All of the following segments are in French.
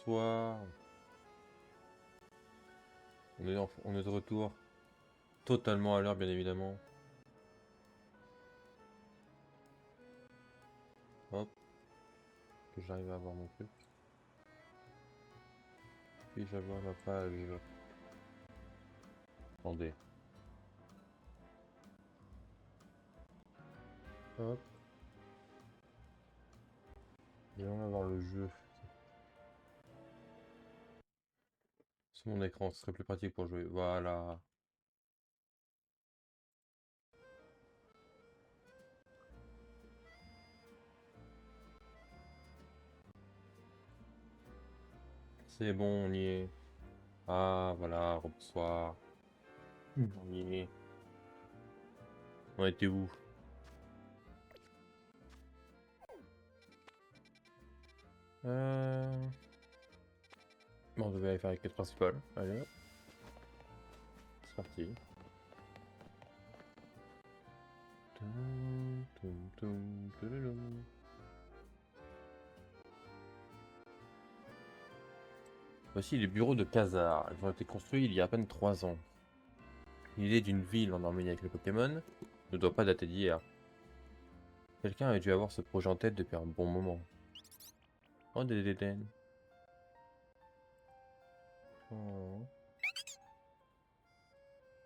bonsoir. On est de retour. Totalement à l'heure, bien évidemment. Hop. Que j'arrive à avoir mon truc. Puis-je avoir ma page? Attendez. Hop. Et on va voir le jeu. Sur mon écran, ce serait plus pratique pour jouer. Voilà. C'est bon, on y est. Ah, voilà, bonsoir. On y est. On était où? Bon, on devait aller faire la quête principale. Allez, hop. C'est parti. Toum, toum, toum, toulouloum. Voici les bureaux de Khazar. Ils ont été construits il y a à peine 3 ans. L'idée d'une ville en harmonie avec les Pokémon ne doit pas dater d'hier. Quelqu'un a dû avoir ce projet en tête depuis un bon moment. Oh, des dédaines. Oh.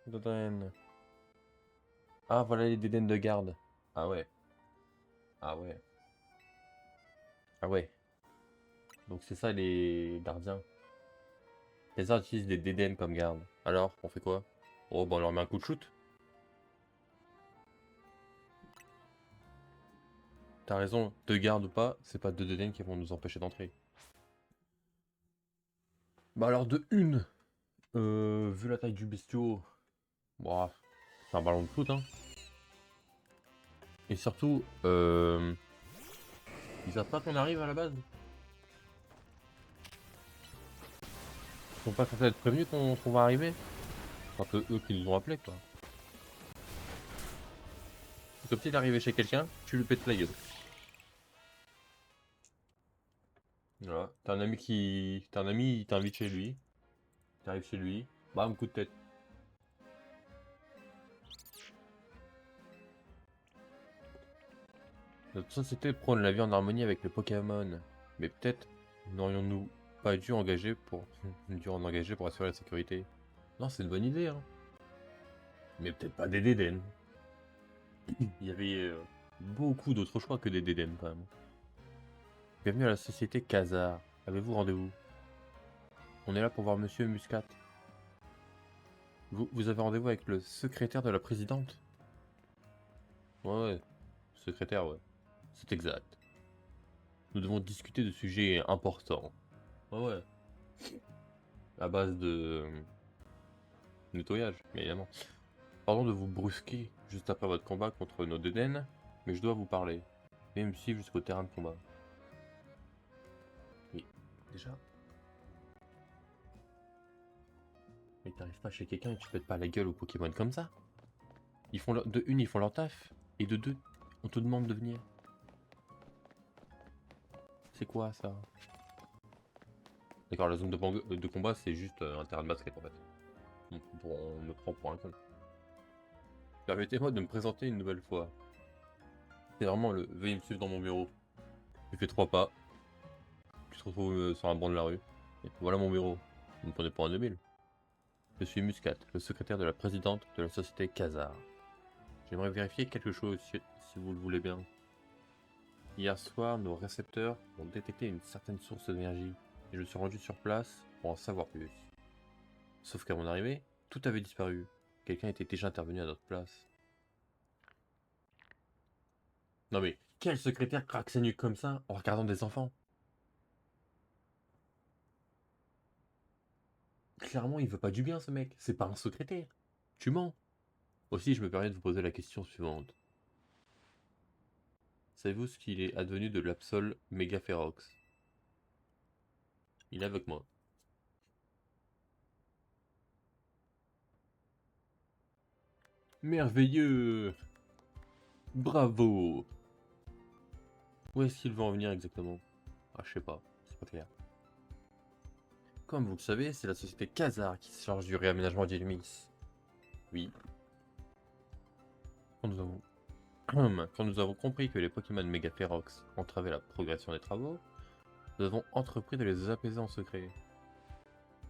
Dédaines. Ah, voilà les dédaines de garde. Ah ouais. Ah ouais. Ah ouais. Donc c'est ça les gardiens. Les uns utilisent des dédaines comme garde. Alors, on fait quoi? Oh, bah on leur met un coup de shoot. T'as raison, de garde ou pas, c'est pas deux dédaines qui vont nous empêcher d'entrer. Bah alors de une, vu la taille du bestiau, bah, c'est un ballon de foot, hein. Et surtout, ils savent pas qu'on arrive à la base. Ils sont pas censés être prévenus qu'on va arriver. Enfin, que eux qui nous ont appelés, quoi. C'est comme si t'arrivais chez quelqu'un, tu lui pètes la gueule. Voilà. T'as un ami, il t'invite chez lui. T'arrives chez lui, bam, coup de tête. Notre société prône la vie en harmonie avec les Pokémon. Mais peut-être n'aurions-nous pas dû dû en engager pour assurer la sécurité. Non, c'est une bonne idée, hein. Mais peut-être pas des Dédènes. Il y avait beaucoup d'autres choix que des Dédènes, quand même. Bienvenue à la société Khazar. Avez-vous rendez-vous? On est là pour voir Monsieur Muscat. Vous avez rendez-vous avec le secrétaire de la présidente? Ouais, secrétaire, ouais. C'est exact. Nous devons discuter de sujets importants. Ouais. À base de nettoyage, bien évidemment. Pardon de vous brusquer juste après votre combat contre nos Dédènes, mais je dois vous parler. Même si jusqu'au terrain de combat. Mais déjà, mais t'arrives pas chez quelqu'un et tu pètes pas la gueule aux Pokémon comme ça. De une, ils font leur taf, et de deux, on te demande de venir. C'est quoi ça? D'accord, la zone de combat, c'est juste un terrain de basket en fait. On me prend pour un con. Permettez-moi de me présenter une nouvelle fois. C'est vraiment le veuillez me suivre dans mon bureau. Tu fais 3 pas, tu te retrouves sur un banc de la rue. Et voilà mon bureau. Vous me prenez pour un 2000. Je suis Muscat, le secrétaire de la présidente de la société Khazar. J'aimerais vérifier quelque chose si vous le voulez bien. Hier soir, nos récepteurs ont détecté une certaine source d'énergie et je suis rendu sur place pour en savoir plus. Sauf qu'à mon arrivée, tout avait disparu. Quelqu'un était déjà intervenu à notre place. Non mais, quel secrétaire craque ses nuques comme ça en regardant des enfants? Clairement, il veut pas du bien ce mec, c'est pas un secrétaire. Tu mens. Aussi, je me permets de vous poser la question suivante. Savez-vous ce qu'il est advenu de l'Absol Megaferox? Il est avec moi. Merveilleux! Bravo! Où est-ce qu'il veut en venir exactement? Ah, je sais pas, c'est pas clair. Comme vous le savez, c'est la société Khazar qui se charge du réaménagement d'Illumis. Oui. Quand nous avons... Quand nous avons compris que les Pokémon Mega Ferox entravaient la progression des travaux, nous avons entrepris de les apaiser en secret.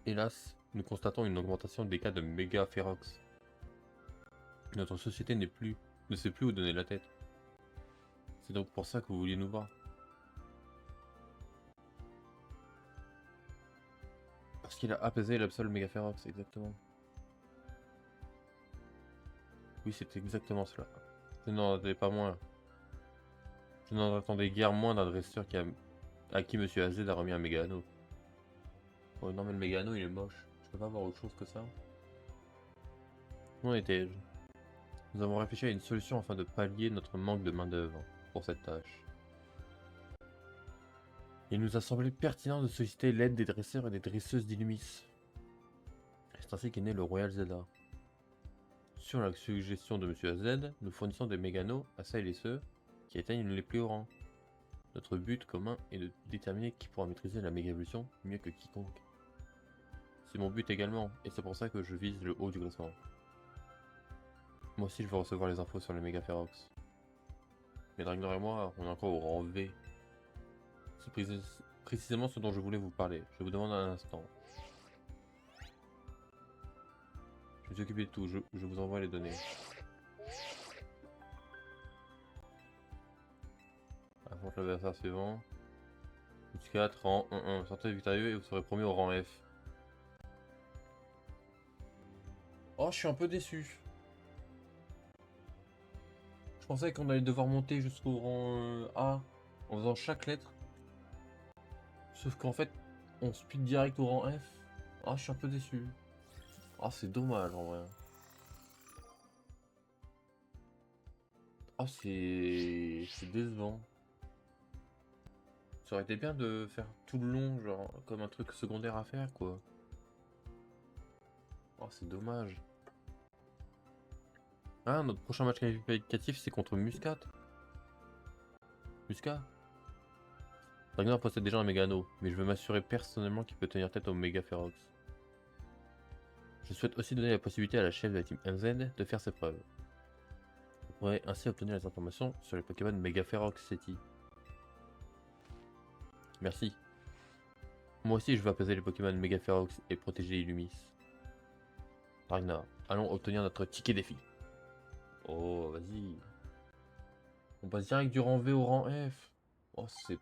Hélas, nous constatons une augmentation des cas de Mega Ferox. Notre société ne sait plus où donner la tête. C'est donc pour ça que vous vouliez nous voir. Parce qu'il a apaisé l'Absol Mega Ferox, exactement. Oui, c'est exactement cela. Je n'en attendais pas moins. Je n'en attendais guère moins d'un dresseur à qui Monsieur AZ a remis un Mégano. Oh non mais le Mégano il est moche. Je peux pas avoir autre chose que ça. Où en étais-je? Nous avons réfléchi à une solution afin de pallier notre manque de main d'œuvre pour cette tâche. Il nous a semblé pertinent de solliciter l'aide des dresseurs et des dresseuses d'Illumis. C'est ainsi qu'est né le Royal Zelda. Sur la suggestion de Monsieur AZ, nous fournissons des méganos à celles et ceux qui atteignent les plus hauts rangs. Notre but commun est de déterminer qui pourra maîtriser la méga évolution mieux que quiconque. C'est mon but également, et c'est pour ça que je vise le haut du classement. Moi aussi je veux recevoir les infos sur les méga Ferox. Mais Dragnor et moi, on est encore au rang V. C'est précisément ce dont je voulais vous parler. Je vous demande un instant. Je vais m'occuper de tout, je vous envoie les données. Affronte l'adversaire suivant. Plus 4, rang 1-1. Sortez victorieux et vous serez promu au rang F. Oh, je suis un peu déçu. Je pensais qu'on allait devoir monter jusqu'au rang A en faisant chaque lettre. Sauf qu'en fait, on speed direct au rang F. Ah, je suis un peu déçu. Ah, c'est dommage en vrai. Ah, c'est décevant. Ça aurait été bien de faire tout le long, genre, comme un truc secondaire à faire, quoi. Oh, c'est dommage. Ah, notre prochain match qualificatif, c'est contre Muscat. Muscat? Ragnar possède déjà un Mégano, mais je veux m'assurer personnellement qu'il peut tenir tête au Mega Ferox. Je souhaite aussi donner la possibilité à la chef de la team MZ de faire ses preuves. Vous pourrez ainsi obtenir les informations sur les Pokémon Mega Ferox City. Merci. Moi aussi je veux apaiser les Pokémon Mega Ferox et protéger Illumis. Ragnar, allons obtenir notre ticket défi. Oh, vas-y. On passe direct du rang V au rang F. Oh, c'est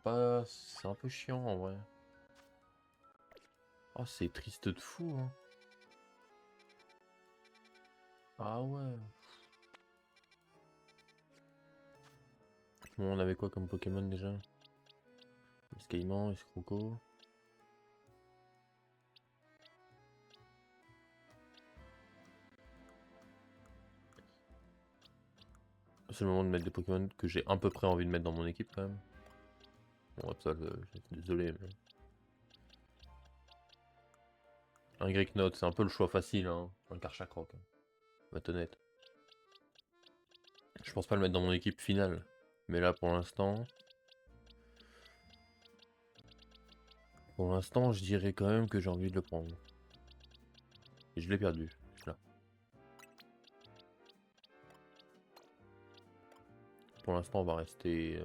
un peu chiant en vrai. Oh, c'est triste de fou, hein. Ah ouais. Bon, on avait quoi comme Pokémon déjà? Escaillement, Escroco. C'est le moment de mettre des Pokémon que j'ai à peu près envie de mettre dans mon équipe quand même. Bon, Absol, désolé, mais... Un Greeknote, c'est un peu le choix facile, hein. Un Karchakroc, hein. On va être honnête. Je pense pas le mettre dans mon équipe finale. Mais là, pour l'instant... Pour l'instant, je dirais quand même que j'ai envie de le prendre. Et je l'ai perdu, là. Pour l'instant, on va rester...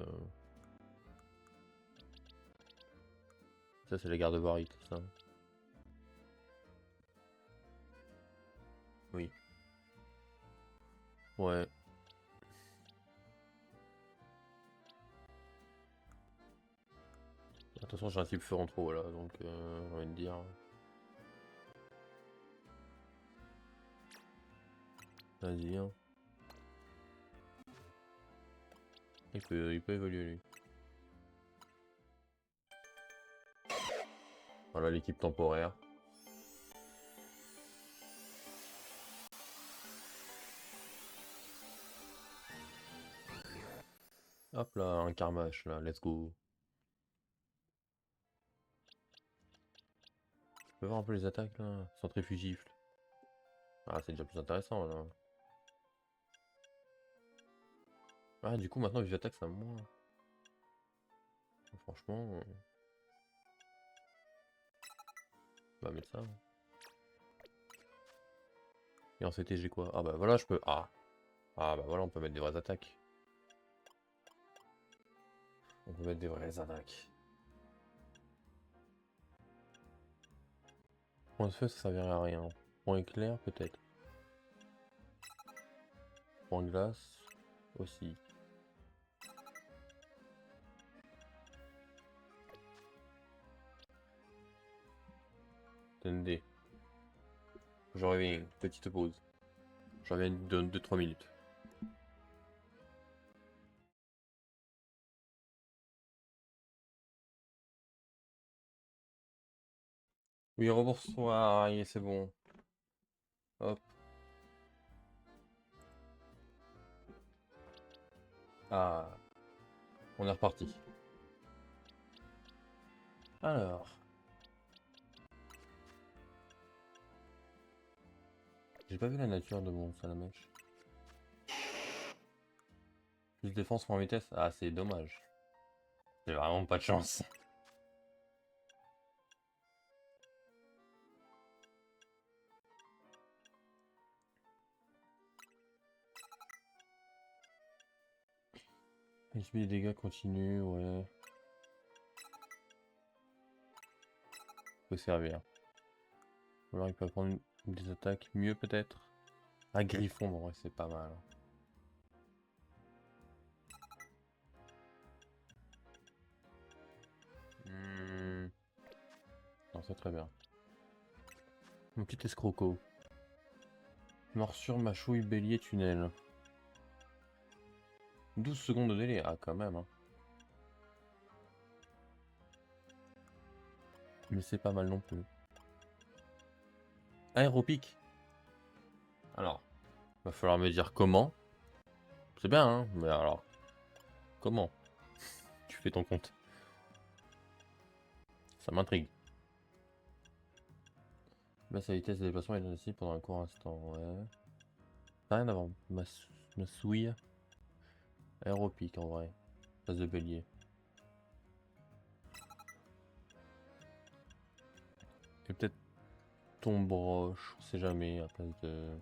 Ça, c'est la garde Varit, ça. Oui. Ouais. Attention, j'ai un type feu en trop, là, donc j'ai envie de dire... Vas-y, hein. Il peut évoluer, lui. Voilà l'équipe temporaire. Hop là, un Karmash, là, let's go. Je peux voir un peu les attaques, là. Centrifugifle. Ah, c'est déjà plus intéressant, là. Ah, du coup, maintenant, les attaques, ça moins. Franchement... On va mettre ça. Et en CT, j'ai quoi? Ah bah voilà, je peux... Ah bah voilà, on peut mettre des vraies attaques. On peut mettre des vraies attaques. Point de feu, ça servirait à rien. Point éclair, peut-être. Point glace, aussi. Attendez. Je reviens. Petite pause. Je reviens dans 2-3 minutes. Oui, rebonsoir, et c'est bon. Hop. Ah, on est reparti. Alors. J'ai pas vu la nature de mon salamèche. Plus de défense moins vitesse. Ah, c'est dommage. J'ai vraiment pas de chance. HP des dégâts continue, ouais. Peut servir. Ou alors il peut prendre des attaques mieux peut-être. Ah, Griffon, bon, ouais, c'est pas mal. Non, c'est très bien. Mon petit escroco. Morsure, mâchouille, bélier, tunnel. 12 secondes de délai. Ah, quand même, hein. Mais c'est pas mal non plus. Aéropique. Alors, va falloir me dire comment. C'est bien, hein, mais alors, comment tu fais ton compte? Ça m'intrigue. Baisse la vitesse de déplacement est ainsi pendant un court instant, ouais. Ça n'a rien à voir. Ma souille. Aéropique en vrai. Face de bélier. Et peut-être ton broche, on sait jamais, à place de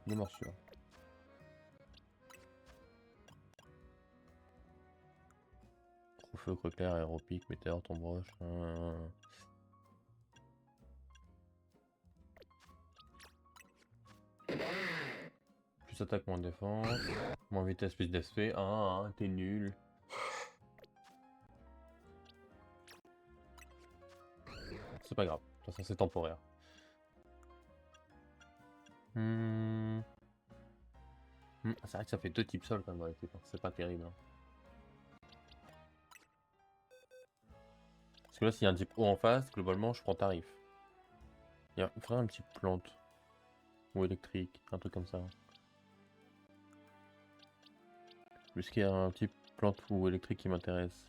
morsure. Gros feu, creux clair, aéropique, météore, ton broche. Plus attaque, moins défense. Moins vitesse, plus d'aspect. T'es nul. C'est pas grave. De toute façon, c'est temporaire. C'est vrai que ça fait 2 types sol quand même dans l'équipe. C'est pas terrible. Hein. Parce que là, s'il y a un type haut en face, globalement, je prends tarif. Il faudrait un petit plante. Ou électrique, un truc comme ça. Puisqu'il y a un type plante ou électrique qui m'intéresse.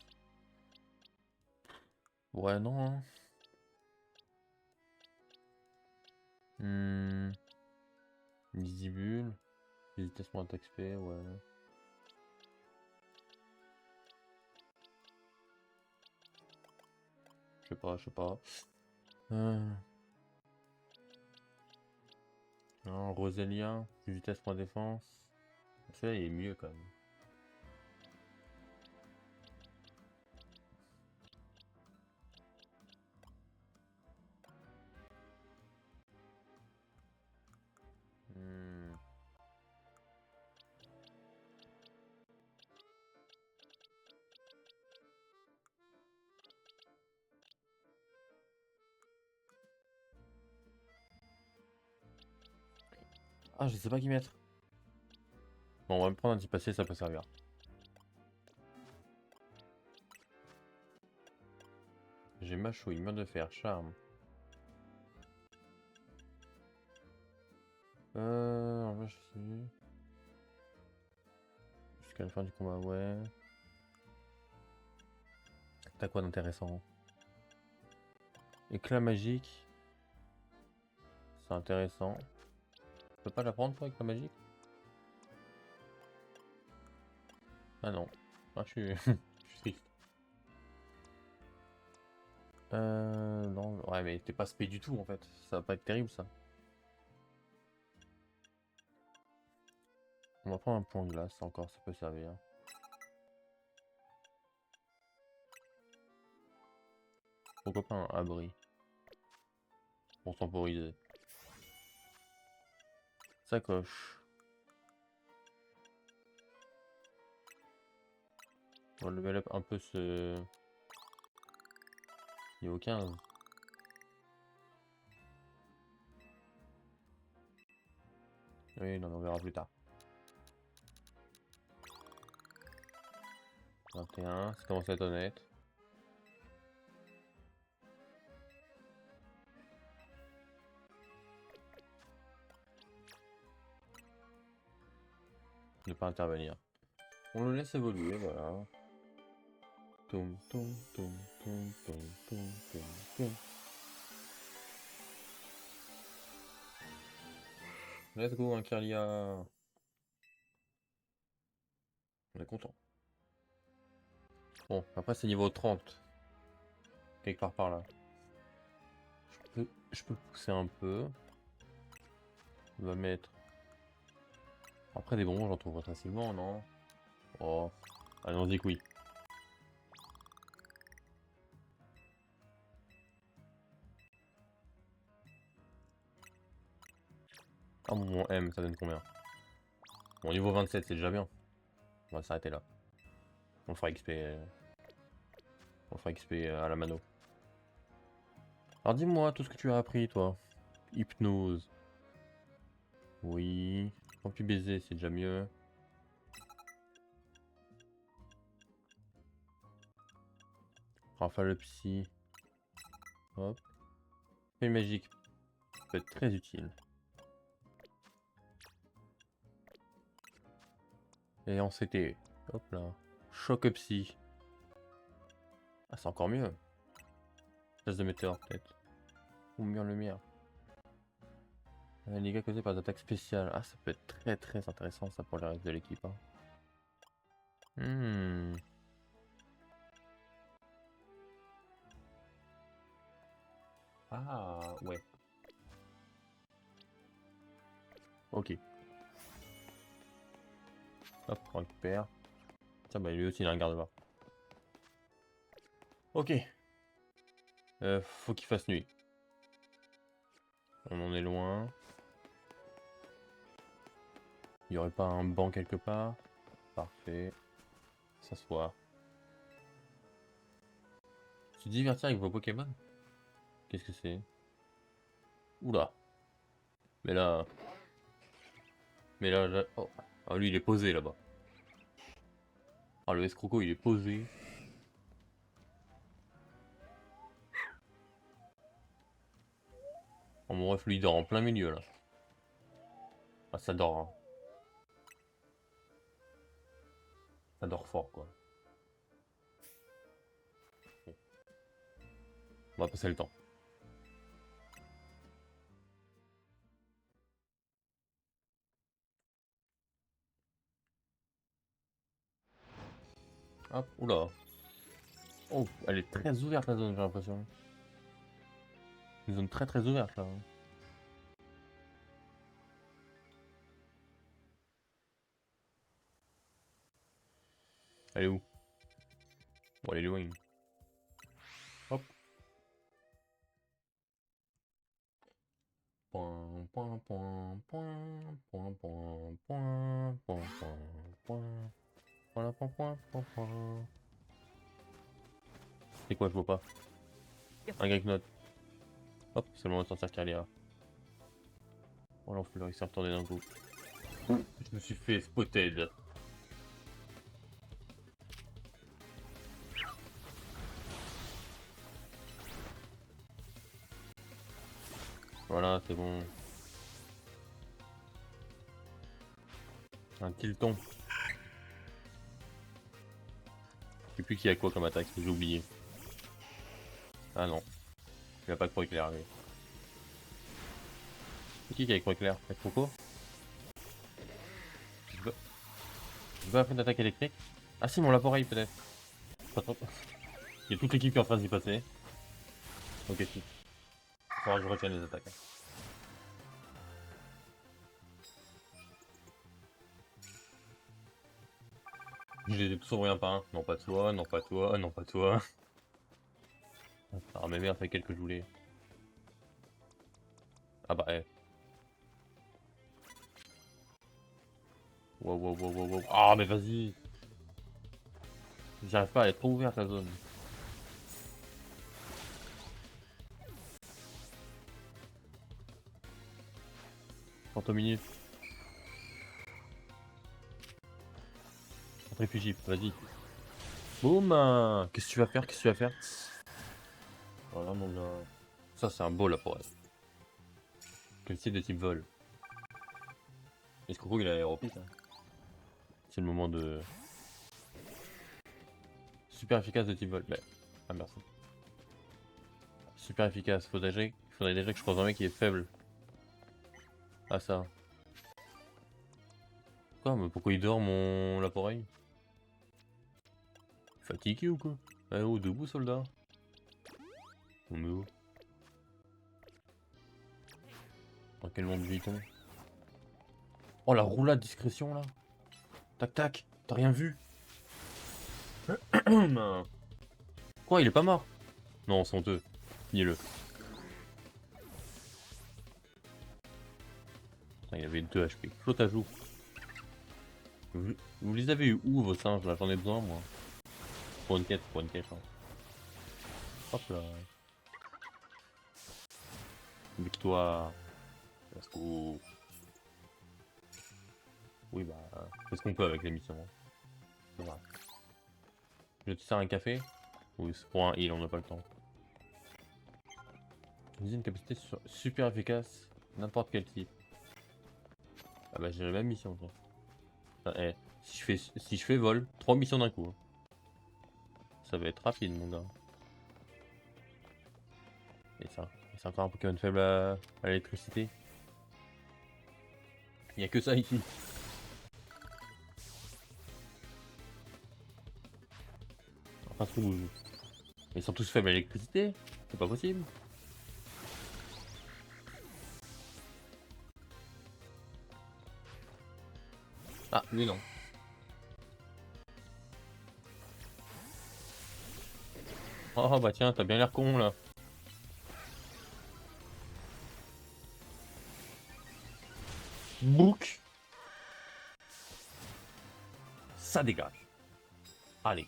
Ouais, non. Hein. Visibule. Vitesse moins attaque XP, ouais. Je sais pas. Non, Roselia, vitesse moins défense. Ça, il est mieux quand même. Ah, je sais pas qui mettre. Bon, on va me prendre un petit passé, ça peut servir. J'ai mâchouille, main de fer, charme. En vrai, je sais. Jusqu'à la fin du combat, ouais. T'as quoi d'intéressant? Éclat magique. C'est intéressant. Tu peux pas la prendre, toi, éclat magique? Ah non. Ah, je suis... je suis triste. Non, ouais, mais t'es pas spé du tout en fait. Ça va pas être terrible ça. On va prendre un point de glace encore, ça peut servir. Pourquoi pas un abri pour temporiser. Sacoche. On va level up un peu ce niveau 15. Oui, non, mais on verra plus tard. 21, ça commence à être honnête. Ne pas intervenir. On le laisse évoluer, voilà. Toum, toum, toum, toum, toum, toum, toum, toum. Let's go, un Kirlia. On est content. Bon, après c'est niveau 30. Quelque part par là. Je peux pousser un peu. On va mettre... Après des bonbons, j'en trouverai facilement, non? Oh, allons-y que oui. Ah, mon M, ça donne combien? Bon, niveau 27, c'est déjà bien. On va s'arrêter là. On le fera XP. On le fera XP à la mano. Alors dis-moi tout ce que tu as appris, toi. Hypnose. Oui. Quand tu baiser, c'est déjà mieux. Rafale psy. Hop. Feuille magique peut être très utile. Et en CT. Hop là. Choc psy. Ah, c'est encore mieux. Chasse de météore, peut-être. Ou mieux le mien. Les dégâts causés par des attaques spéciales. Ah, ça peut être très très intéressant ça pour le reste de l'équipe. Hein. Ah, ouais. Ok. Hop, on récupère. Tiens, bah lui aussi il a un garde-bas. Ok. Faut qu'il fasse nuit. On en est loin. Il y aurait pas un banc quelque part? Parfait. S'asseoir. Se divertir avec vos Pokémon? Qu'est-ce que c'est? Oula. Mais là... Oh. Ah, lui il est posé là-bas. Ah, le escroco il est posé. Oh, mon ref lui il dort en plein milieu là. Ah, ça dort, hein. Ça dort fort quoi. Bon. On va passer le temps. Hop, oula. Oh, elle est très ouverte la zone, j'ai l'impression. Une zone très très ouverte là. Hein. Elle est où? Bon, elle est loin. Hop. Point, point, point, point, point, point, point, point, point, point. Voilà, point, point, point, point. C'est quoi, je vois pas? Un Great Hop, c'est le moment de sortir Kalia. Oh l'enfleur, il s'est retourné d'un coup. Je me suis fait spotted. Voilà, c'est bon. Un tilton. Je sais plus qui a quoi comme attaque, j'ai oublié. Ah non. Il a pas de pro éclair, lui. C'est qui a pro éclair? Avec Coco? Je veux après d'attaque électrique? Ah si, mon appareil peut-être. Il y a toute l'équipe qui est en train d'y passer. Ok, si. Il faudra que je retienne les attaques. Je les ai tous envoyés un par un. Non, pas toi, non, pas toi, non, pas toi. Ah, mais merde, c'est quel que je voulais. Ah bah, eh. Wow, wow, wow, wow, wow. Ah, mais vas-y. J'arrive pas à être trop ouverte la zone. 30 minutes. Réfugié, vas-y. Boum. Qu'est-ce que tu vas faire? Qu'est-ce que tu vas faire? Voilà, mon gars. Ça, c'est un beau là pour elle. Quel style de type vol? Est-ce que il a aéropique hein. C'est le moment de. Super efficace de type vol. Mais... Ah, merci. Super efficace. Faudrait déjà que je croise un mec qui est faible. Ah, ça. Quoi? Mais pourquoi il dort mon l'appareil? Fatigué ou quoi? Eh oh, debout, soldat. On est où? Dans quel monde vit-on? Oh, la roulade discrétion là. Tac tac. T'as rien vu? Quoi, il est pas mort? Non, c'est honteux. Finis-le. Il y avait 2 HP. Flotte à joue. Vous les avez eu où vos singes là? J'en ai besoin moi. Pour une quête, hein. Hop là. Victoire. Let's go. Oui bah, c'est ce qu'on peut avec l'émission. Hein. Voilà. Je te sers un café? Oui, c'est pour un heal, on n'a pas le temps. Une capacité super efficace, n'importe quel type. Ah bah j'ai la même mission. Enfin, eh, si je fais vol, 3 missions d'un coup. Hein. Ça va être rapide mon gars. Et ça, c'est encore un Pokémon faible à l'électricité. Il n'y a que ça ici. Enfin, ils sont tous faibles à l'électricité. C'est pas possible. Ah, lui non. Oh bah tiens, t'as bien l'air con là. Book. Ça dégage. Allez.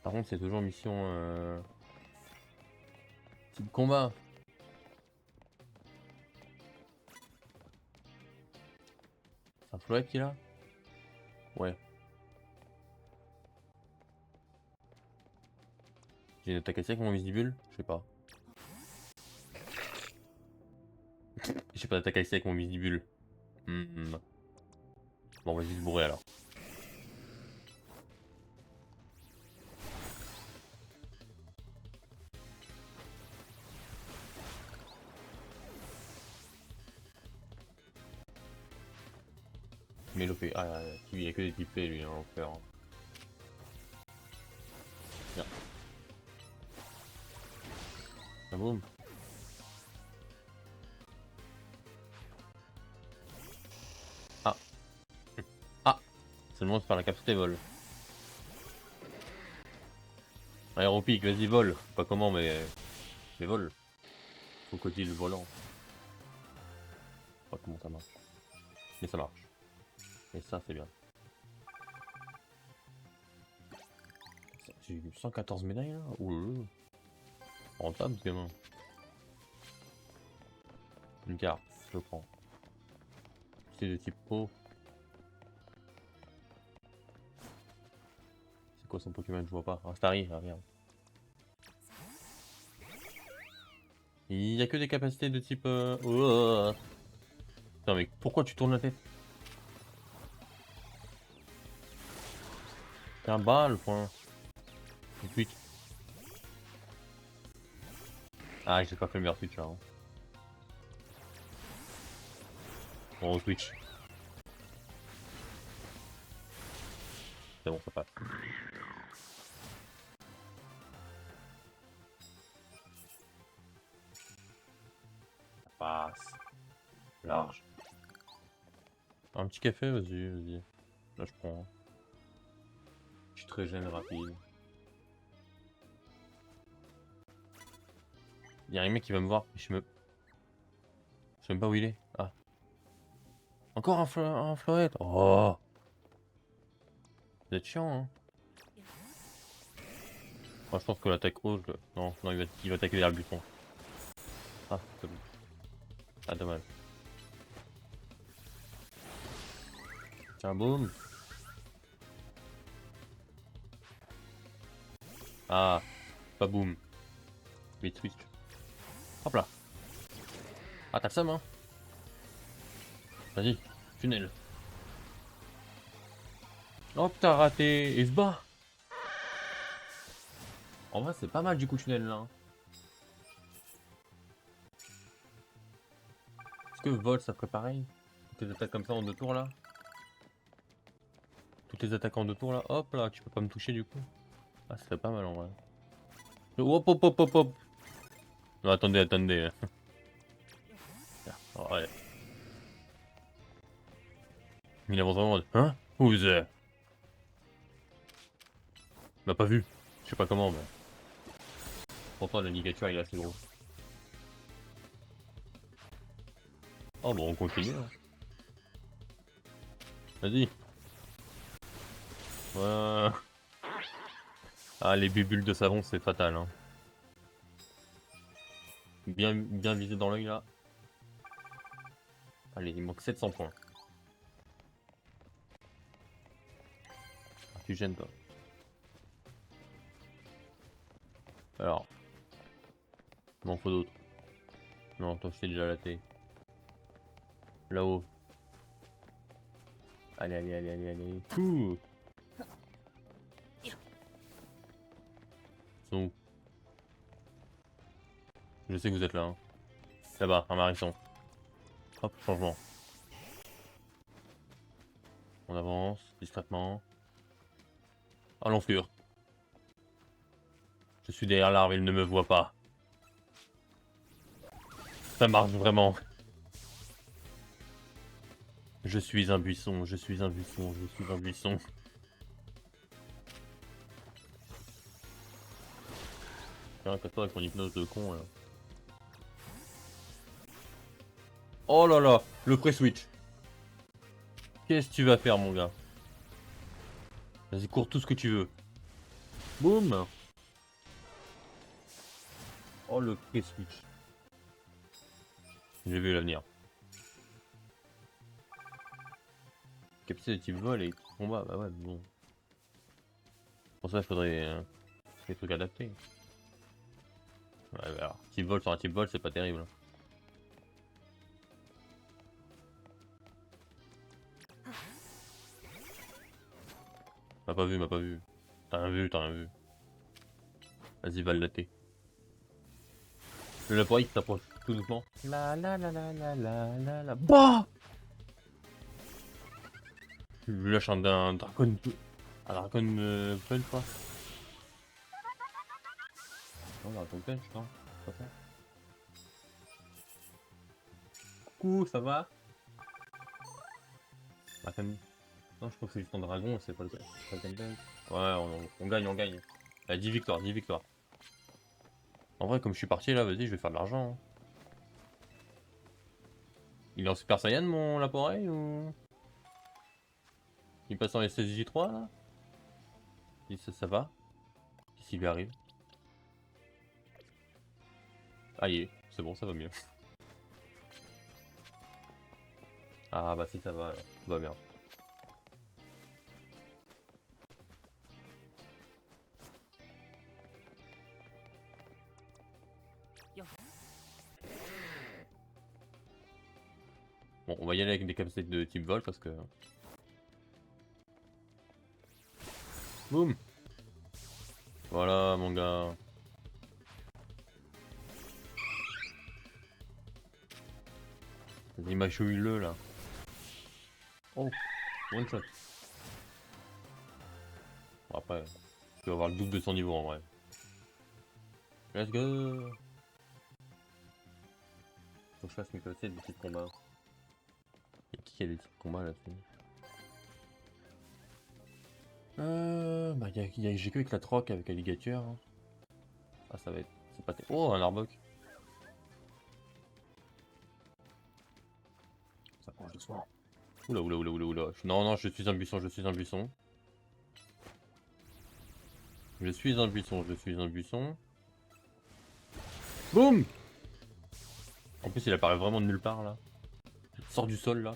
Par contre, c'est toujours mission type combat. C'est un Floette qui est là? Ouais. J'ai une attaque avec mon visibule? Je sais pas. J'ai pas d'attaque avec mon visibule. Bon, vas-y se bourrer alors. Mélopée. Ah, il y a que des types lui, hein, l'enfer. Bien. Ah boum. Ah. Ah. C'est le moment de faire la capacité vol. Aéropique, vas-y vole. Pas comment, mais vole. Crocodile volant. Pas comment ça marche. Mais ça marche. Et ça, c'est bien. J'ai eu 114 médailles là. Ouh. Rentable, ce gamin. Une carte, je prends. C'est de type pro. C'est quoi son Pokémon? Je vois pas. Ah, Starry, ah, regarde. Il y a que des capacités de type. Oh. Putain, mais pourquoi tu tournes la tête? T'es un bas le point. Twitch. Ah, j'ai pas fait le meilleur Twitch là. Hein. Bon, Twitch. c'est bon, ça passe. Ça passe. Large. Un petit café, vas-y, vas-y. Là, je prends. Je suis très jeune, rapide. Il y a un mec qui va me voir, je sais même pas où il est. Ah. Encore un florette. Oh. Vous êtes chiant, hein. Moi, je pense que l'attaque rouge... Non, non, il va attaquer derrière le buisson. Ah, c'est bon. Ah, dommage. Tiens, boum. Ah, pas boum. Mais twitch. Hop là. Ah, t'as le seum, hein. Vas-y, tunnel. Oh, t'as raté. Et se bat. En vrai, c'est pas mal du coup, tunnel là. Hein. Est-ce que vol, ça ferait pareil? Toutes les attaques comme ça en 2 tours là? Toutes les attaques en 2 tours là? Hop là, tu peux pas me toucher du coup. Ah, ça serait pas mal en vrai. Hop hop hop hop hop. Non, attendez, attendez. Oh, ouais. Il avance vraiment en mode, hein? Où vous êtes? M'a pas vu. Je sais pas comment, mais. Pourtant, la ligature il est assez gros. Oh, bon, on continue. Hein. Vas-y. Ouais. Ah, les bulles de savon, c'est fatal. Hein. Bien visé dans l'œil là. Allez, il manque 700 points. Ah, tu gênes toi. Alors. M'en faut d'autres. Non, toi, je t'ai déjà laté. Là-haut. Allez, allez, allez, allez, allez. Ouh. Ils sont où? Je sais que vous êtes là. Hein. Là-bas, un marisson. Hop, changement. On avance discrètement. À l'enflure. Je suis derrière l'arbre, il ne me voit pas. Ça marche vraiment. Je suis un buisson, je suis un buisson, je suis un buisson. Tiens, toi avec mon hypnose de con là. Oh là là, le pré-switch. Qu'est-ce que tu vas faire mon gars? Vas-y, cours tout ce que tu veux. Boum. Oh le pré-switch. J'ai vu l'avenir. Capacité de type vol et combat, bah ouais, bon. Pour ça, il faudrait des trucs adaptés. Ouais, bah alors, type vol sur un type vol, c'est pas terrible. M'a pas vu, m'a pas vu. T'as rien vu, t'as rien vu. Vas-y, va le latter. Le lapori qui s'approche tout doucement. La la la la la la la la. Bah! Je lui lâche un dragon. Un dragon punch quoi. Non, dragon punch, non. C'est pas ça. Coucou, ça va? Bah, non, je crois que c'est juste un dragon, c'est pas le cas. Ouais, on gagne, on gagne. 10 victoires, 10 victoires. En vrai, comme je suis parti là, vas-y, je vais faire de l'argent. Hein. Il est en Super Saiyan mon Laporeille ou. Il passe en SSJ3 là? Et ça va? Qu'est-ce qui lui arrive? Ah, y est, c'est bon, ça va mieux. Ah, bah si ça va, alors. Tout va bien. Bon, on va y aller avec des capacités de type vol parce que. Boum! Voilà, mon gars. Il m'a le là. Oh, one shot. Après, tu vas avoir le double de son niveau en vrai. Let's go. Faut que je fasse mes côtés des petits combats. Et qui a des petits combats là-dessus? Bah j'ai que avec la troc avec alligator. Hein. Ah ça va être... C'est pas... Oh un arbok. Ça mange doucement. Oula oula oula oula oula. Non non je suis un buisson, je suis un buisson. Je suis un buisson, je suis un buisson. Boum. En plus il apparaît vraiment de nulle part là. Il sort du sol là.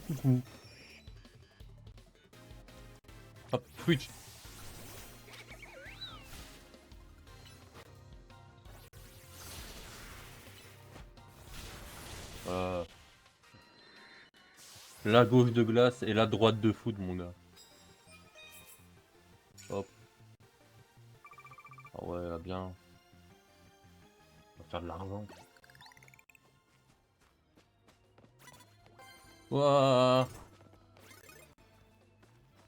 Coucou. Hop, switch. La gauche de glace et la droite de foot mon gars. Hop. Ah ouais là, bien. On va faire de l'argent. Ouah.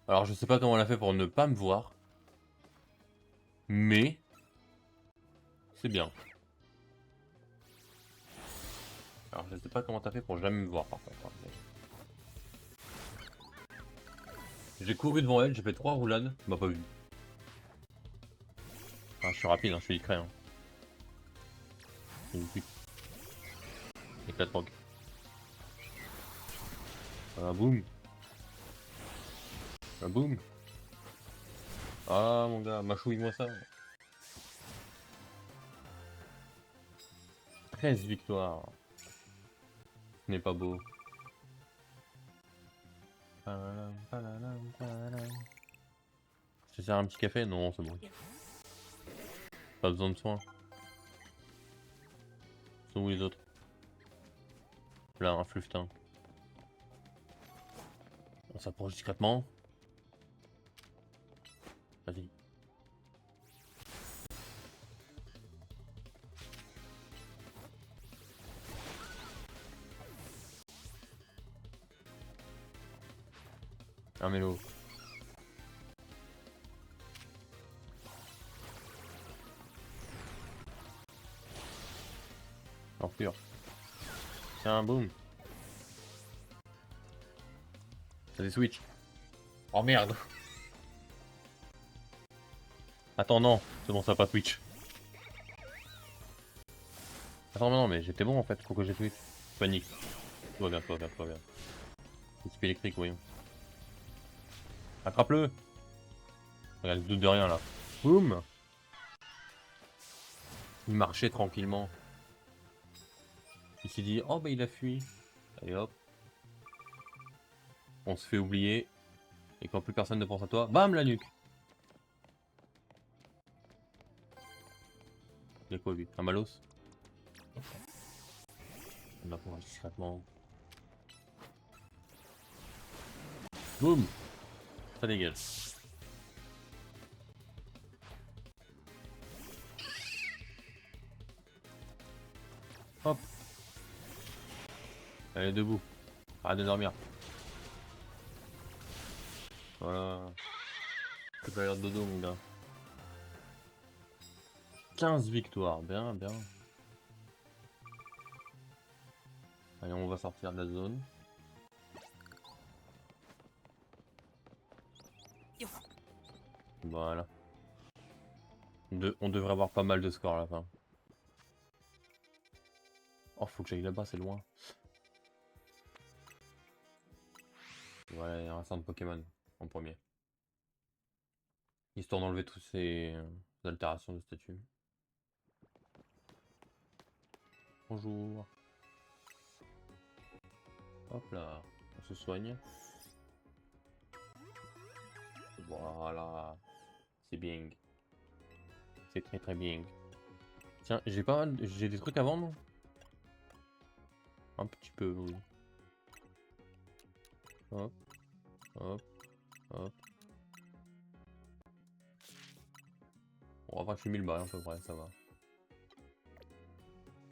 Alors je sais pas comment on a fait pour ne pas me voir. Mais... C'est bien. Alors je sais pas comment t'as fait pour jamais me voir par contre. Hein, mais... J'ai couru devant elle, j'ai fait 3 roulades, elle m'a pas vu. Ah, je suis rapide, hein, je suis discret. Hein. Éclate rock. Ah boum. Ah boum. Ah mon gars, mâchouille-moi ça. 13 victoires. Ce n'est pas beau. Je te sers un petit café? Non, c'est bon. Pas besoin de soins. Sont où les autres? Là, un fluftin. On s'approche discrètement. Vas-y. Un mélo. Enfuir. Tiens, boum. T'as des switch. Oh merde. Attends, non. C'est bon, ça a pas switch. Attends, non, mais j'étais bon en fait. Pourquoi j'ai switch? Panique. Tout va bien, tout va bien, tout va bien. Équipe électrique, voyons. Attrape-le. Regarde, il doute de rien là. Boum. Il marchait tranquillement. Il s'est dit, oh bah il a fui. Allez hop. On se fait oublier. Et quand plus personne ne pense à toi, bam la nuque. Il y a quoi lui? Un malos? On va pouvoir discrètement. Boum. Ça dégage. Hop. Allez debout. Arrête de dormir. Voilà. C'est pas l'air de dodo mon gars. 15 victoires, bien, bien. Allez, on va sortir de la zone. Voilà. On devrait avoir pas mal de scores à la fin. Oh, faut que j'aille là-bas, c'est loin. Voilà, il y a un centre Pokémon en premier. Histoire d'enlever toutes ces altérations de statut. Bonjour. Hop là, on se soigne. Voilà. C'est bien. C'est très très bien. Tiens, j'ai des trucs à vendre. Un petit peu, oui. Hop, hop, hop. On va voir que je suis 1000 balles à peu près, ça va.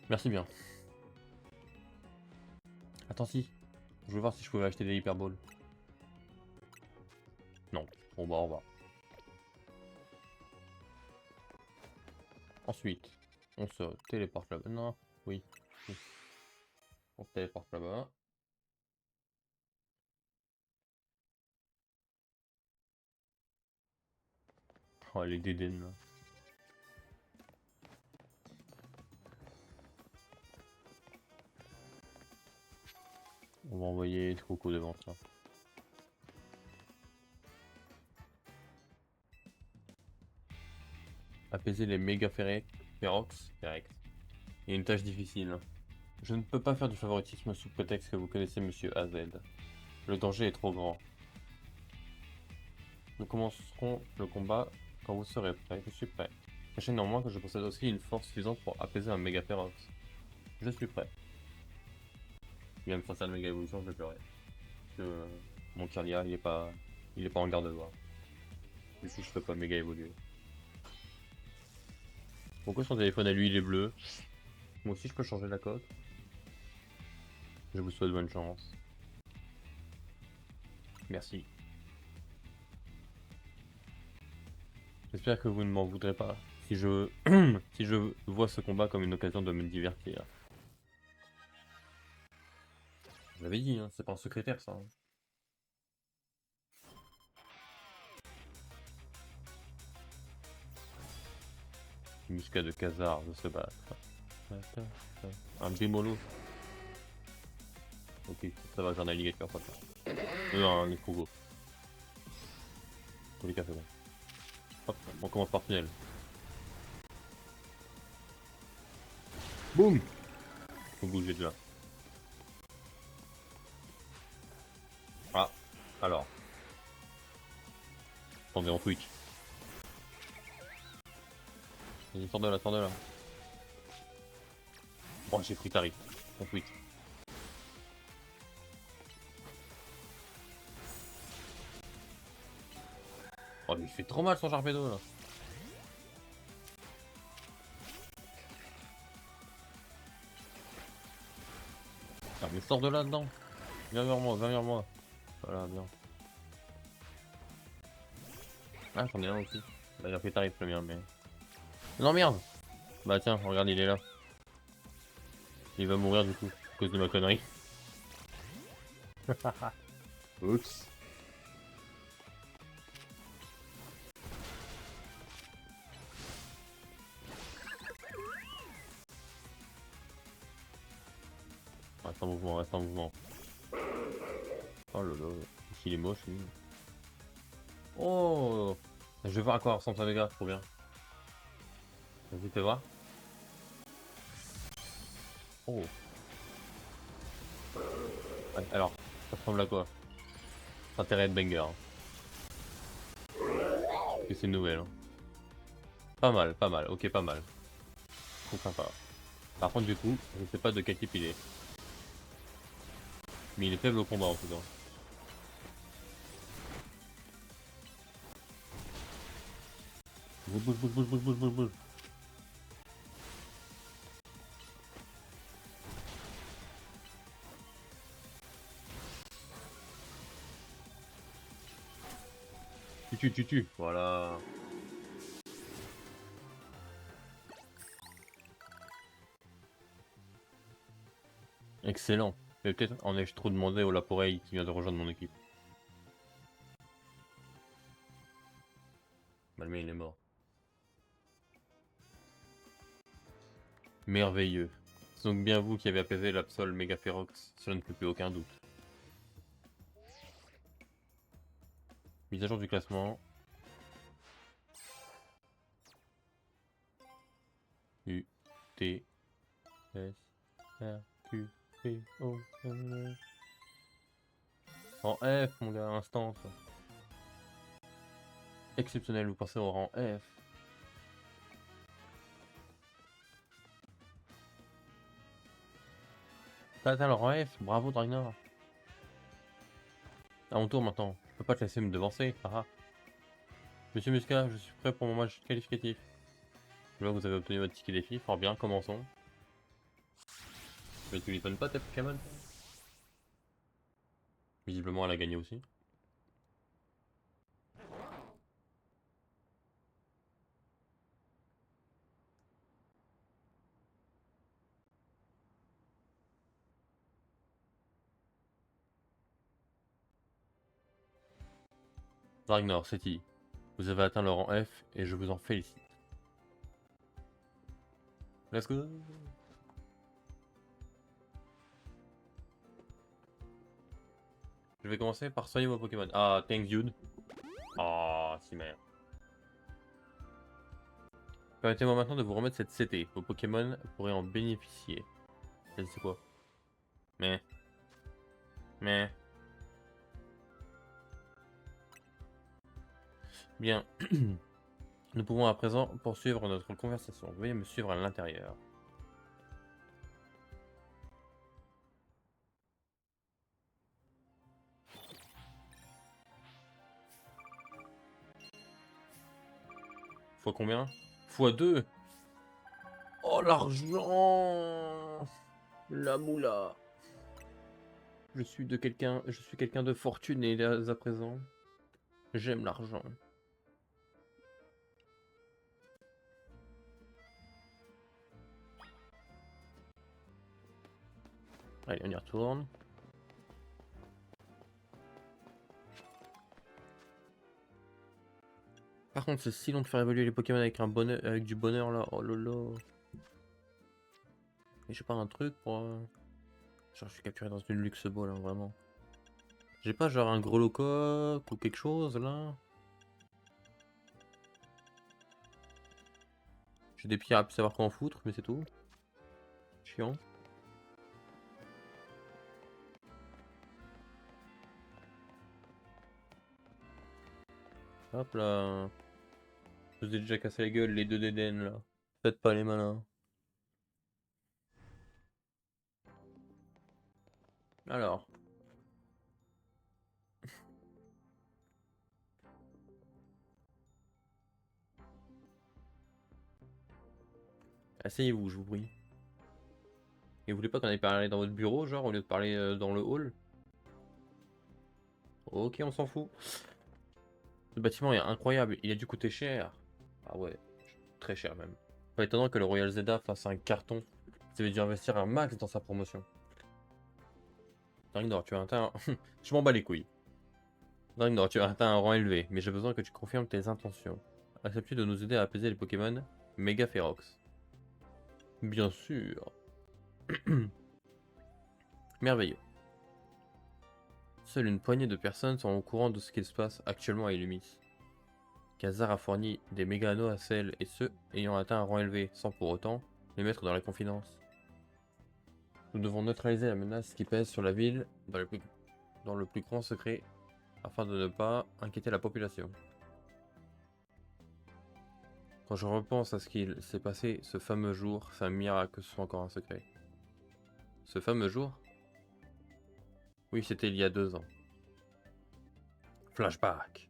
Merci bien. Attends si. Je veux voir si je pouvais acheter des hyperballs. Non. Bon bah au revoir. Ensuite, on se téléporte là-bas. Non, oui. Oui. On se téléporte là-bas. Oh, les dédaines là. On va envoyer Coco devant ça. Apaiser les méga férox. Il y a une tâche difficile. Je ne peux pas faire du favoritisme sous prétexte que vous connaissez Monsieur AZ. Le danger est trop grand. Nous commencerons le combat quand vous serez prêt. Je suis prêt. Sachez néanmoins que je possède aussi une force suffisante pour apaiser un méga férox. Je suis prêt. Il va me faire ça de méga évolution, je vais pleurer. Mon Kirlia, il est pas en garde-voie. Du coup, je peux pas méga évoluer. Pourquoi son téléphone à lui il est bleu? Moi aussi je peux changer la cote. Je vous souhaite bonne chance. Merci. J'espère que vous ne m'en voudrez pas si je si je vois ce combat comme une occasion de me divertir. Je l'avais dit, hein, c'est pas un secrétaire ça. Hein. Muscat de Khazar veut se battre. Un Grimolo. Ok, ça va, j'ai un alligator pas ça. Un Nekrogo. Tous les cas c'est bon. Hop, on commence par tunnel. Boum. Faut bouger de là. Ah, alors. Attendez, en Twitch. Vas-y, sors de là, sors de là. Oh, j'ai pris tarif. En Twitch. Oh, mais il fait trop mal son Jarpedo là. Ah, mais sors de là dedans. Viens vers moi, viens vers moi. Voilà, bien. Ah, j'en ai un aussi. Bah, il a pris tarif le mien, mais. Non, merde! Bah, tiens, regarde, il est là. Il va mourir du coup, à cause de ma connerie. Oups. Reste en mouvement, reste en mouvement. Oh là là, il est moche lui. Oh! Je vais voir à quoi ressemble sa dégâts, trop bien. Vas-y, fais voir. Oh! Ouais, alors, ça ressemble à quoi? Ça a intérêt à être banger. Hein. Parce que c'est une nouvelle. Hein. Pas mal, ok, pas mal. Trop sympa. Par contre, du coup, je sais pas de quel type il est. Mais il est faible au combat en tout cas. Bouge, bouge, bouge, bouge, bouge, bouge, bouge, bouge. Tu. Voilà. Excellent. Mais peut-être en ai-je trop demandé au Laporeille qui vient de rejoindre mon équipe. Malmé, il est mort. Merveilleux. C'est donc bien vous qui avez apaisé l'Absol Megaférox, cela ne fait plus aucun doute. Mise à jour du classement. U, T, S, R, Q, P, O, N, E. En F, mon gars, instance. Exceptionnel, vous passez au rang F. T'as atteint le rang F, bravo Dragnor. À mon tour maintenant, je peux pas te laisser me devancer. Ah. Monsieur Muscat, je suis prêt pour mon match qualificatif. Je vois que vous avez obtenu votre ticket défi, fort bien, commençons. Mais tu m'étonnes pas, t'es Pokémon. Visiblement, elle a gagné aussi. Ragnar, Seti, vous avez atteint le rang F et je vous en félicite. Let's go. Je vais commencer par soigner vos Pokémon. Ah, thanks dude. Ah, si merde. Permettez-moi maintenant de vous remettre cette CT. Vos Pokémon pourraient en bénéficier. C'est quoi? Mais. Bien. Nous pouvons à présent poursuivre notre conversation. Veuillez me suivre à l'intérieur. Fois combien? Fois 2. Oh l'argent! La moula. Je suis quelqu'un de fortuné à présent. J'aime l'argent. Allez, on y retourne. Par contre, c'est si long de faire évoluer les Pokémon avec avec du bonheur là. Oh lolo. Et j'ai pas un truc pour. Genre, je suis capturé dans une luxe ball, hein, vraiment. J'ai pas genre un gros locoque ou quelque chose là. J'ai des pierres à plus savoir quoi en foutre, mais c'est tout. Chiant. Hop là. Je vous ai déjà cassé la gueule, les deux d'Eden là. Faites pas les malins. Alors. Asseyez-vous, je vous prie. Et vous voulez pas qu'on aille parler dans votre bureau, genre, au lieu de parler dans le hall? Ok, on s'en fout. Le bâtiment est incroyable, il a dû coûter cher. Ah ouais, très cher même. Pas étonnant que le Royal Zelda fasse un carton. Vous avez dû investir un max dans sa promotion. Dragnor, tu as atteint un... Je m'en bats les couilles. Dragnor, tu as atteint un rang élevé, mais j'ai besoin que tu confirmes tes intentions. Acceptes-tu de nous aider à apaiser les Pokémon Mega Ferox? Bien sûr. Merveilleux. Seule une poignée de personnes sont au courant de ce qu'il se passe actuellement à Illumis. Khazar a fourni des méga anneaux à celles et ceux ayant atteint un rang élevé, sans pour autant les mettre dans la confidence. Nous devons neutraliser la menace qui pèse sur la ville dans le plus grand secret, afin de ne pas inquiéter la population. Quand je repense à ce qu'il s'est passé ce fameux jour, c'est un miracle que ce soit encore un secret. Ce fameux jour? Oui, c'était il y a 2 ans. Flashback.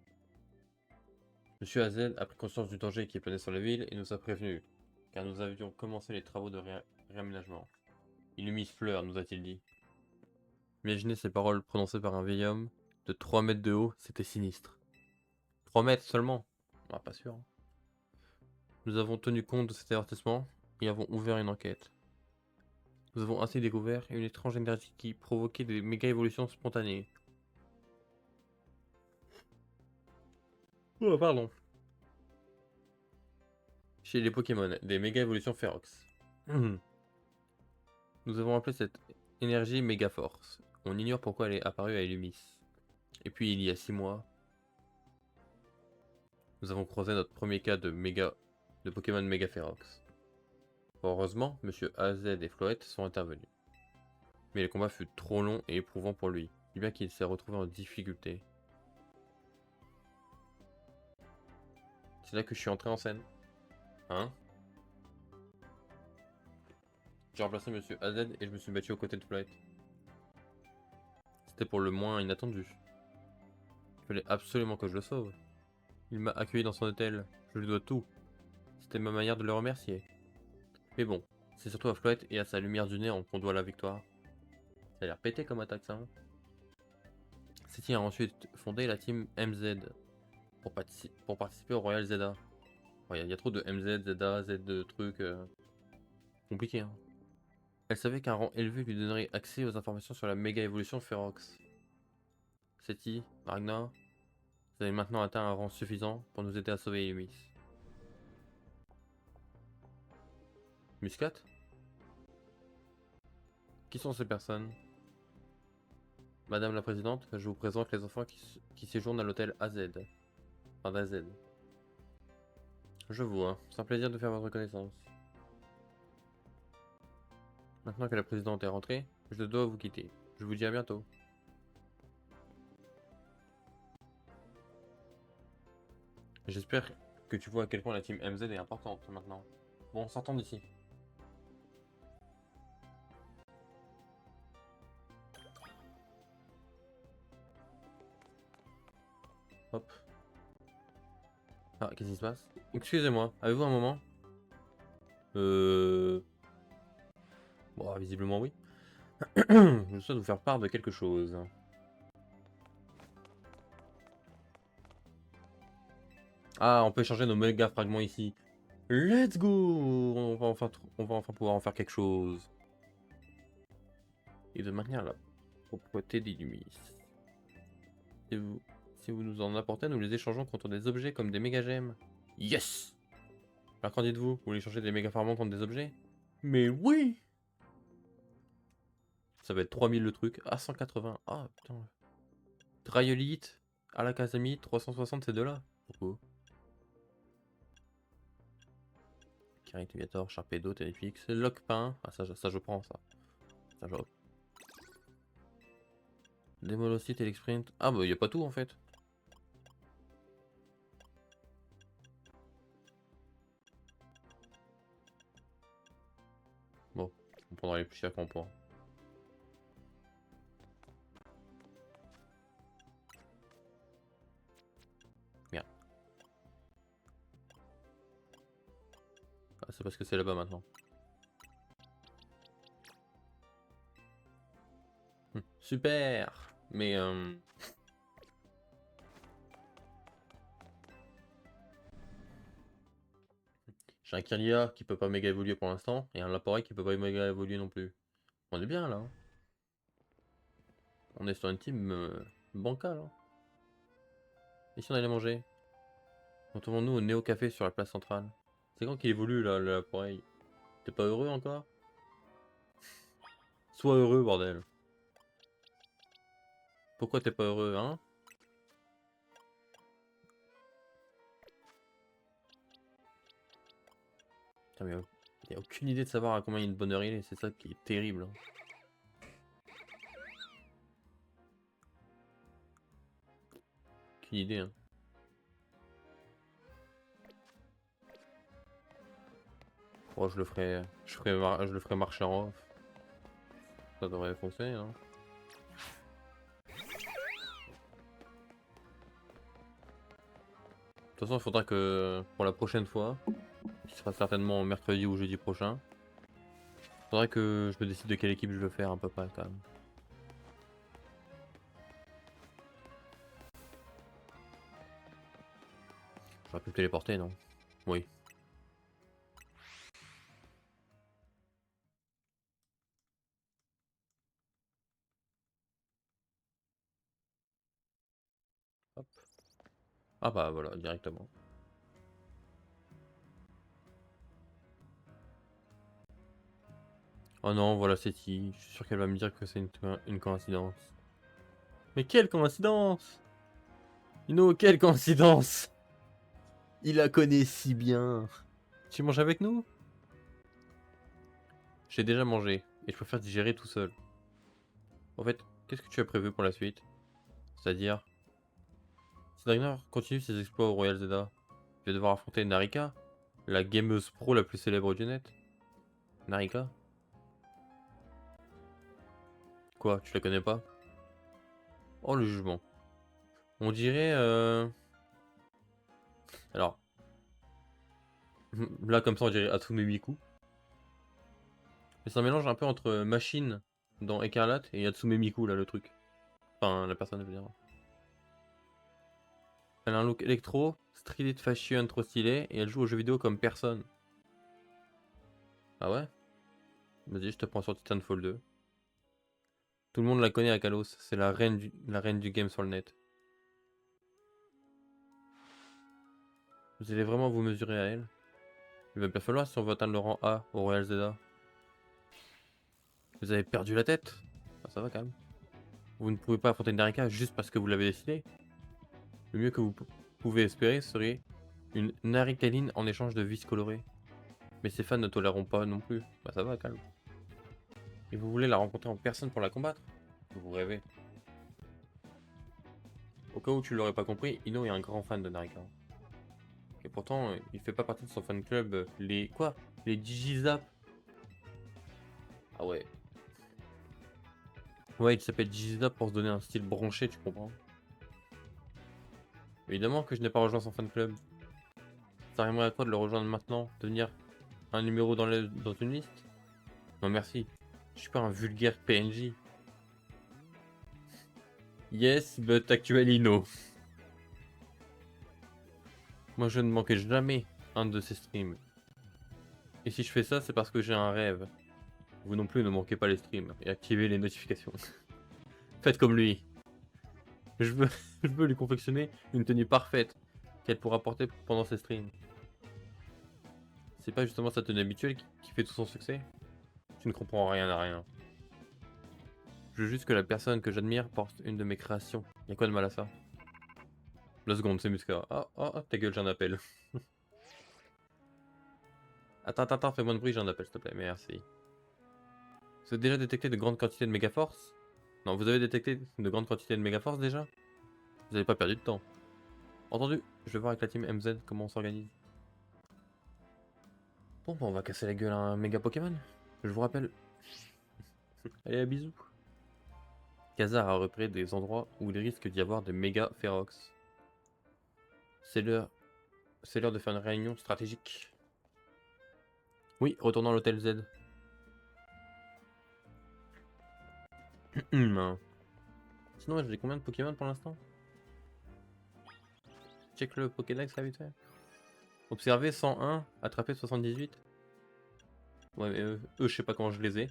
Monsieur Hazel a pris conscience du danger qui planait sur la ville et nous a prévenus, car nous avions commencé les travaux de réaménagement. Illumis pleure, nous a-t-il dit. Imaginez ces paroles prononcées par un vieil homme de 3 mètres de haut, c'était sinistre. 3 mètres seulement? Ah, pas sûr. Hein. Nous avons tenu compte de cet avertissement et avons ouvert une enquête. Nous avons ainsi découvert une étrange énergie qui provoquait des méga-évolutions spontanées. Oh, pardon. Chez les Pokémon, des méga-évolutions Ferox. Nous avons appelé cette énergie Méga Force. On ignore pourquoi elle est apparue à Illumis. Et puis il y a 6 mois, nous avons croisé notre premier cas de Pokémon Méga Ferox. Heureusement, Monsieur AZ et Floette sont intervenus. Mais le combat fut trop long et éprouvant pour lui, si bien qu'il s'est retrouvé en difficulté. C'est là que je suis entré en scène. Hein? J'ai remplacé Monsieur AZ et je me suis battu aux côtés de Floette. C'était pour le moins inattendu. Il fallait absolument que je le sauve. Il m'a accueilli dans son hôtel, je lui dois tout. C'était ma manière de le remercier. Mais bon, c'est surtout à Floette et à sa lumière du nez qu'on doit la victoire. Ça a l'air pété comme attaque ça. Hein. City a ensuite fondé la team MZ pour participer au Royal Zelda. Il y a trop de MZ, Zelda, Z trucs compliqués. Hein. Elle savait qu'un rang élevé lui donnerait accès aux informations sur la méga évolution Ferox. Seti, Ragnar, Vous avez maintenant atteint un rang suffisant pour nous aider à sauver Emis. Muscat? Qui sont ces personnes? Madame la Présidente, je vous présente les enfants qui séjournent à l'hôtel AZ. Enfin d'AZ. Je vois, c'est un plaisir de faire votre connaissance. Maintenant que la Présidente est rentrée, je dois vous quitter. Je vous dis à bientôt. J'espère que tu vois à quel point la team MZ est importante maintenant. Bon, sortons d'ici. Hop. Ah, qu'est-ce qui se passe? Excusez-moi, avez-vous un moment? Bon, visiblement oui. Je souhaite vous faire part de quelque chose. Ah, on peut échanger nos méga fragments ici. Let's go! On va enfin pouvoir en faire quelque chose. Et de maintenir la propreté d'Illumis. Si vous nous en apportez, nous les échangeons contre des objets comme des méga gemmes. Yes! Alors qu'en dites-vous? Vous voulez échanger des méga fragments contre des objets? Mais oui! Ça va être 3000 le truc. Ah, 180. Ah, putain. Dryolite, à la Casamite, 360, ces deux-là. Pourquoi? Caritigator, Sharpedo, Téléfix, Lockpin. Ah, ça je prends, ça. Ça, je... Démolocite, Elixprint. Ah, bah, y a pas tout en fait. Bon, on prendra les plus chers qu'on pourra. Merde. Ah, c'est parce que c'est là-bas maintenant. Super! Mais j'ai un Kirlia qui peut pas méga évoluer pour l'instant, et un Laporai qui peut pas méga évoluer non plus. On est bien là. Hein. On est sur une team bancale. Hein. Et si on allait manger? Retrouvons-nous au Néo Café sur la place centrale. C'est quand qu'il évolue là, le Laporai? T'es pas heureux encore? Sois heureux, bordel. Pourquoi t'es pas heureux, hein? Putain, mais y a aucune idée de savoir à combien il y a de bonheur il est, c'est ça qui est terrible. Hein. Aucune idée, hein. Oh, je le ferai marcher en off. Ça devrait fonctionner, hein. De toute façon, il faudra que pour la prochaine fois, qui sera certainement mercredi ou jeudi prochain, il faudra que je me décide de quelle équipe je veux faire à peu près quand même. J'aurais pu me téléporter, non? Oui. Hop. Ah bah voilà, directement. Oh non, voilà Seti. Je suis sûr qu'elle va me dire que c'est une coïncidence. Mais quelle coïncidence! Quelle coïncidence! Il la connaît si bien. Tu manges avec nous? J'ai déjà mangé, et je préfère digérer tout seul. En fait, qu'est-ce que tu as prévu pour la suite? C'est-à-dire... Si Dragnar continue ses exploits au Royal Zelda, il va devoir affronter Narika, la gameuse pro la plus célèbre du net. Narika? Quoi, tu la connais pas? Oh, le jugement. On dirait... Alors... Là, comme ça, on dirait Atsume Miku. Mais c'est un mélange un peu entre Machine dans Écarlate et Atsume Miku, là, le truc. Enfin, la personne, je veux dire. Elle a un look électro, street fashion trop stylé, et elle joue aux jeux vidéo comme personne. Ah ouais? Vas-y, je te prends sur Titanfall 2. Tout le monde la connaît à Kalos, c'est la reine du game sur le net. Vous allez vraiment vous mesurer à elle? Il va bien falloir si on veut atteindre le rang A au Royal Zelda. Vous avez perdu la tête? Ah, ça va quand même. Vous ne pouvez pas affronter Narika juste parce que vous l'avez décidé. Le mieux que vous pouvez espérer serait une Narikaline en échange de vis colorées. Mais ses fans ne toléreront pas non plus. Bah ça va, calme. Et vous voulez la rencontrer en personne pour la combattre? Vous rêvez. Au cas où tu l'aurais pas compris, Ino est un grand fan de Narika. Et pourtant, il fait pas partie de son fan club. Les... Quoi? Les Digizap? Ah ouais. Ouais, il s'appelle Digizap pour se donner un style branché, tu comprends? Évidemment que je n'ai pas rejoint son fan club. Ça arriverait à quoi de le rejoindre maintenant? Devenir un numéro dans une liste? Non merci. Je suis pas un vulgaire PNJ. Yes, but actually no. Moi je ne manquais jamais un de ces streams. Et si je fais ça, c'est parce que j'ai un rêve. Vous non plus ne manquez pas les streams et activez les notifications. Faites comme lui. Je veux, je veux lui confectionner une tenue parfaite qu'elle pourra porter pendant ses streams. C'est pas justement sa tenue habituelle qui fait tout son succès? Tu ne comprends rien à rien. Je veux juste que la personne que j'admire porte une de mes créations. Y'a quoi de mal à ça? 2 secondes, c'est Musca. Ah, ta gueule, j'ai un appel. Attends, fais moins de bruit, j'ai un appel, s'il te plaît, merci. Vous avez déjà détecté de grandes quantités de Megaforce? Non, vous avez détecté de grandes quantités de Megaforce déjà? Vous n'avez pas perdu de temps. Entendu, je vais voir avec la team MZ comment on s'organise. Bon, bah on va casser la gueule à un méga Pokémon. Je vous rappelle. Allez, à bisous. Khazar a repéré des endroits où il risque d'y avoir des méga Ferox. C'est l'heure de faire une réunion stratégique. Oui, retournons à l'hôtel Z. Sinon, j'ai combien de Pokémon pour l'instant? Check le Pokédex là vite fait. Observer 101, attraper 78. Ouais, mais eux, je sais pas comment je les ai.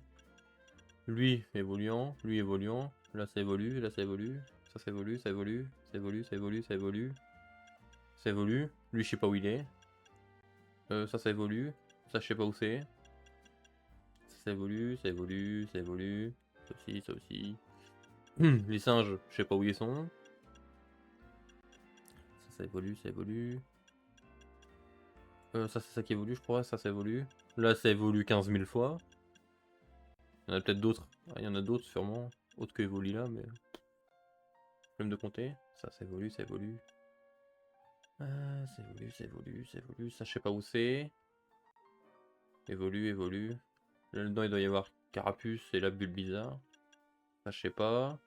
Lui évoluant, là ça évolue, là ça évolue, ça évolue, ça évolue, ça évolue, ça évolue, ça évolue. Ça évolue, lui je sais pas où il est. Ça évolue, ça je sais pas où c'est. Ça évolue, ça évolue, ça évolue. Ça aussi, ça aussi. Les singes, je sais pas où ils sont. Ça évolue, ça évolue. Ça c'est ça qui évolue je crois, ça évolue. Là ça évolue 15 000 fois. Il y en a peut-être d'autres. Il y en a d'autres sûrement. Autres que évolue là, mais... Problème de compter. Ça évolue, ça évolue. Ça évolue, ça évolue, ça évolue. Ça je sais pas où c'est. Évolue, évolue. Là-dedans il doit y avoir Carapuce et la bulle bizarre. Ça je sais pas.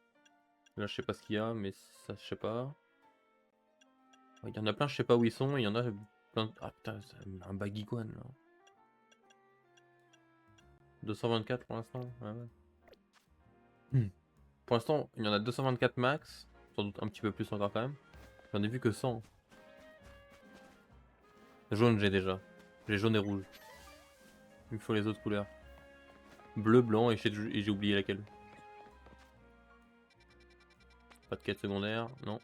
Là je sais pas ce qu'il y a, mais ça je sais pas. Il y en a plein, je sais pas où ils sont. Il y en a plein... Ah putain, c'est un Baguiguan là. 224 pour l'instant. Ouais, ouais. Pour l'instant, il y en a 224 max. Sans doute un petit peu plus encore quand même. J'en ai vu que 100. Jaune j'ai déjà. J'ai jaune et rouge. Il me faut les autres couleurs. Bleu, blanc et j'ai oublié laquelle. Pas de quête secondaire, non.